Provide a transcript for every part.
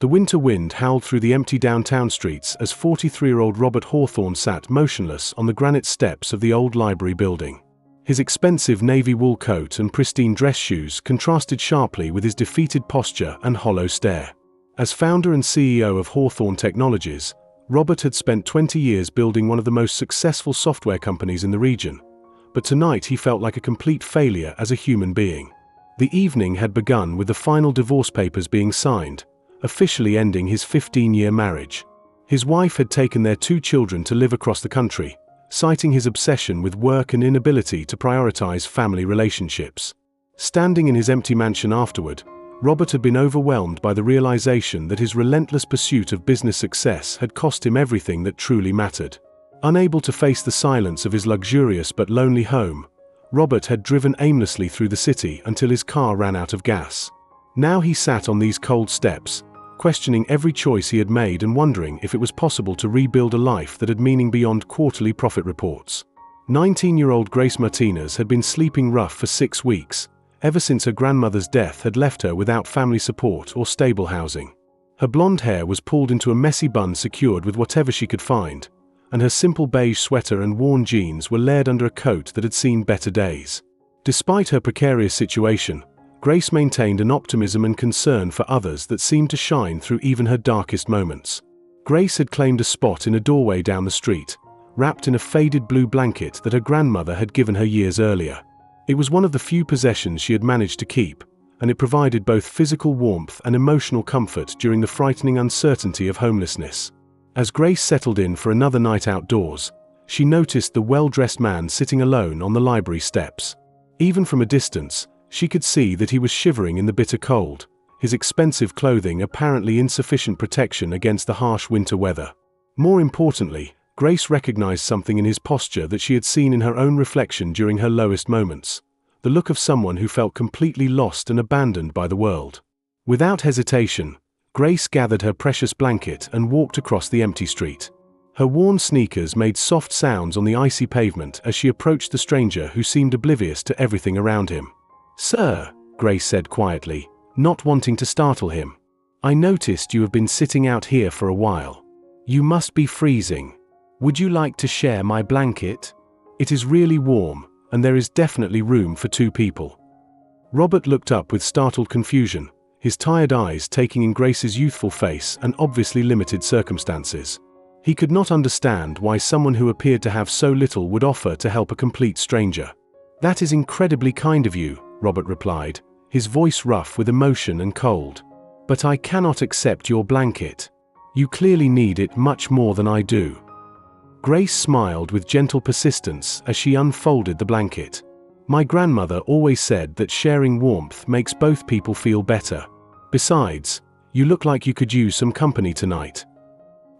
The winter wind howled through the empty downtown streets as 43-year-old Robert Hawthorne sat motionless on the granite steps of the old library building. His expensive navy wool coat and pristine dress shoes contrasted sharply with his defeated posture and hollow stare. As founder and CEO of Hawthorne Technologies, Robert had spent 20 years building one of the most successful software companies in the region, but tonight he felt like a complete failure as a human being. The evening had begun with the final divorce papers being signed, officially ending his 15-year marriage. His wife had taken their 2 children to live across the country, citing his obsession with work and inability to prioritize family relationships. Standing in his empty mansion afterward, Robert had been overwhelmed by the realization that his relentless pursuit of business success had cost him everything that truly mattered. Unable to face the silence of his luxurious but lonely home, Robert had driven aimlessly through the city until his car ran out of gas. Now he sat on these cold steps, questioning every choice he had made and wondering if it was possible to rebuild a life that had meaning beyond quarterly profit reports. 19-year-old Grace Martinez had been sleeping rough for 6 weeks, ever since her grandmother's death had left her without family support or stable housing. Her blonde hair was pulled into a messy bun secured with whatever she could find, and her simple beige sweater and worn jeans were layered under a coat that had seen better days. Despite her precarious situation, Grace maintained an optimism and concern for others that seemed to shine through even her darkest moments. Grace had claimed a spot in a doorway down the street, wrapped in a faded blue blanket that her grandmother had given her years earlier. It was one of the few possessions she had managed to keep, and it provided both physical warmth and emotional comfort during the frightening uncertainty of homelessness. As Grace settled in for another night outdoors, she noticed the well-dressed man sitting alone on the library steps. Even from a distance, she could see that he was shivering in the bitter cold, his expensive clothing apparently insufficient protection against the harsh winter weather. More importantly, Grace recognized something in his posture that she had seen in her own reflection during her lowest moments, the look of someone who felt completely lost and abandoned by the world. Without hesitation, Grace gathered her precious blanket and walked across the empty street. Her worn sneakers made soft sounds on the icy pavement as she approached the stranger who seemed oblivious to everything around him. "Sir," Grace said quietly, not wanting to startle him, "I noticed you have been sitting out here for a while. You must be freezing. Would you like to share my blanket? It is really warm, and there is definitely room for 2 people." Robert looked up with startled confusion, his tired eyes taking in Grace's youthful face and obviously limited circumstances. He could not understand why someone who appeared to have so little would offer to help a complete stranger. "That is incredibly kind of you," Robert replied, his voice rough with emotion and cold. "But I cannot accept your blanket. You clearly need it much more than I do." Grace smiled with gentle persistence as she unfolded the blanket. "My grandmother always said that sharing warmth makes both people feel better. Besides, you look like you could use some company tonight."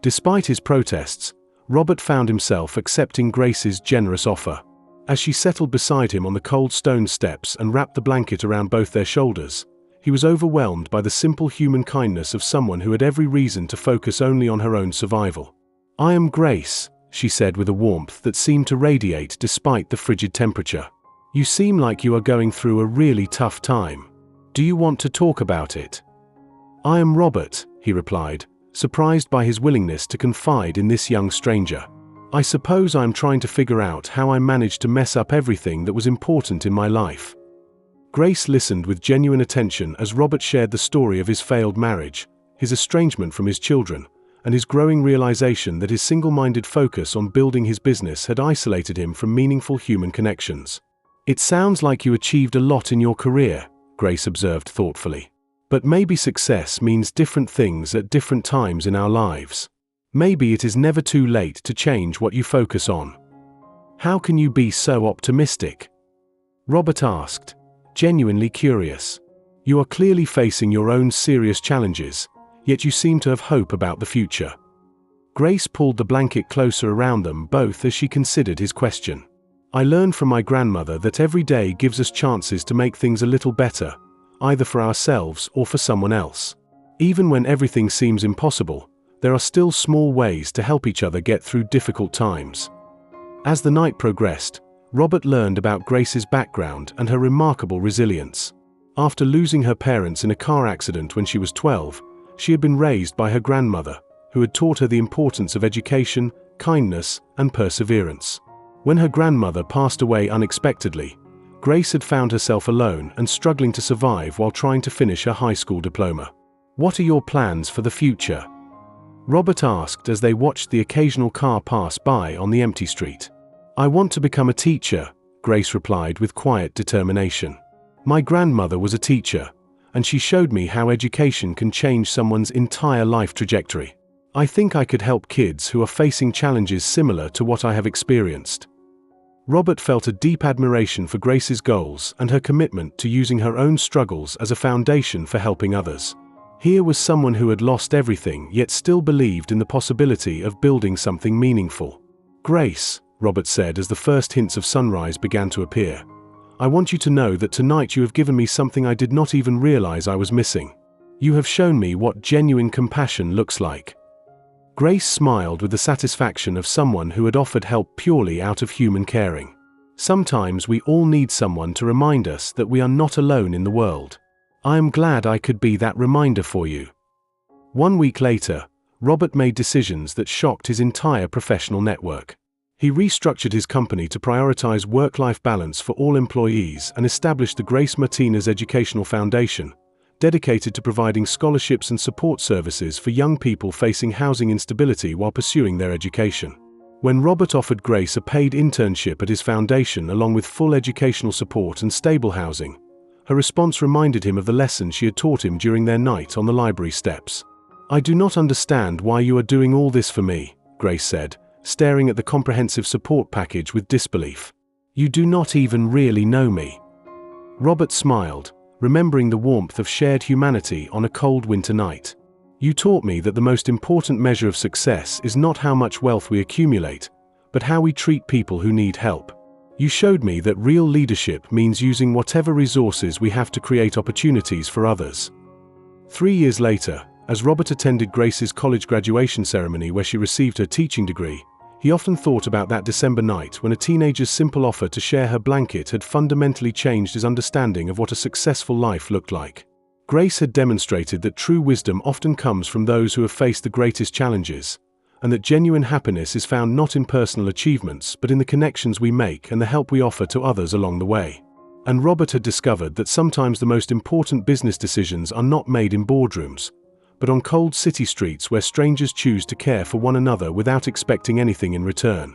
Despite his protests, Robert found himself accepting Grace's generous offer. As she settled beside him on the cold stone steps and wrapped the blanket around both their shoulders, he was overwhelmed by the simple human kindness of someone who had every reason to focus only on her own survival. "I am Grace," she said with a warmth that seemed to radiate despite the frigid temperature. "You seem like you are going through a really tough time. Do you want to talk about it?" "I am Robert," he replied, surprised by his willingness to confide in this young stranger. "I suppose I am trying to figure out how I managed to mess up everything that was important in my life." Grace listened with genuine attention as Robert shared the story of his failed marriage, his estrangement from his children, and his growing realization that his single-minded focus on building his business had isolated him from meaningful human connections. "It sounds like you achieved a lot in your career," Grace observed thoughtfully. "But maybe success means different things at different times in our lives. Maybe it is never too late to change what you focus on." "How can you be so optimistic?" Robert asked, genuinely curious. "You are clearly facing your own serious challenges, yet you seem to have hope about the future." Grace pulled the blanket closer around them both as she considered his question. "I learned from my grandmother that every day gives us chances to make things a little better, either for ourselves or for someone else. Even when everything seems impossible, there are still small ways to help each other get through difficult times." As the night progressed, Robert learned about Grace's background and her remarkable resilience. After losing her parents in a car accident when she was 12, She had been raised by her grandmother, who had taught her the importance of education, kindness, and perseverance. When her grandmother passed away unexpectedly, Grace had found herself alone and struggling to survive while trying to finish her high school diploma. "What are your plans for the future?" Robert asked as they watched the occasional car pass by on the empty street. "I want to become a teacher," Grace replied with quiet determination. "My grandmother was a teacher, and she showed me how education can change someone's entire life trajectory. I think I could help kids who are facing challenges similar to what I have experienced." Robert felt a deep admiration for Grace's goals and her commitment to using her own struggles as a foundation for helping others. Here was someone who had lost everything yet still believed in the possibility of building something meaningful. "Grace," Robert said as the first hints of sunrise began to appear, "I want you to know that tonight you have given me something I did not even realize I was missing. You have shown me what genuine compassion looks like." Grace smiled with the satisfaction of someone who had offered help purely out of human caring. Sometimes we all need someone to remind us that we are not alone in the world. I am glad I could be that reminder for you. 1 week later, Robert made decisions that shocked his entire professional network. He restructured his company to prioritize work-life balance for all employees and established the Grace Martinez Educational Foundation, dedicated to providing scholarships and support services for young people facing housing instability while pursuing their education. When Robert offered Grace a paid internship at his foundation along with full educational support and stable housing, her response reminded him of the lesson she had taught him during their night on the library steps. "I do not understand why you are doing all this for me," Grace said, staring at the comprehensive support package with disbelief. "You do not even really know me." Robert smiled, remembering the warmth of shared humanity on a cold winter night. "You taught me that the most important measure of success is not how much wealth we accumulate, but how we treat people who need help. You showed me that real leadership means using whatever resources we have to create opportunities for others." 3 years later, as Robert attended Grace's college graduation ceremony where she received her teaching degree, he often thought about that December night when a teenager's simple offer to share her blanket had fundamentally changed his understanding of what a successful life looked like. Grace had demonstrated that true wisdom often comes from those who have faced the greatest challenges, and that genuine happiness is found not in personal achievements but in the connections we make and the help we offer to others along the way. And Robert had discovered that sometimes the most important business decisions are not made in boardrooms, but on cold city streets where strangers choose to care for one another without expecting anything in return.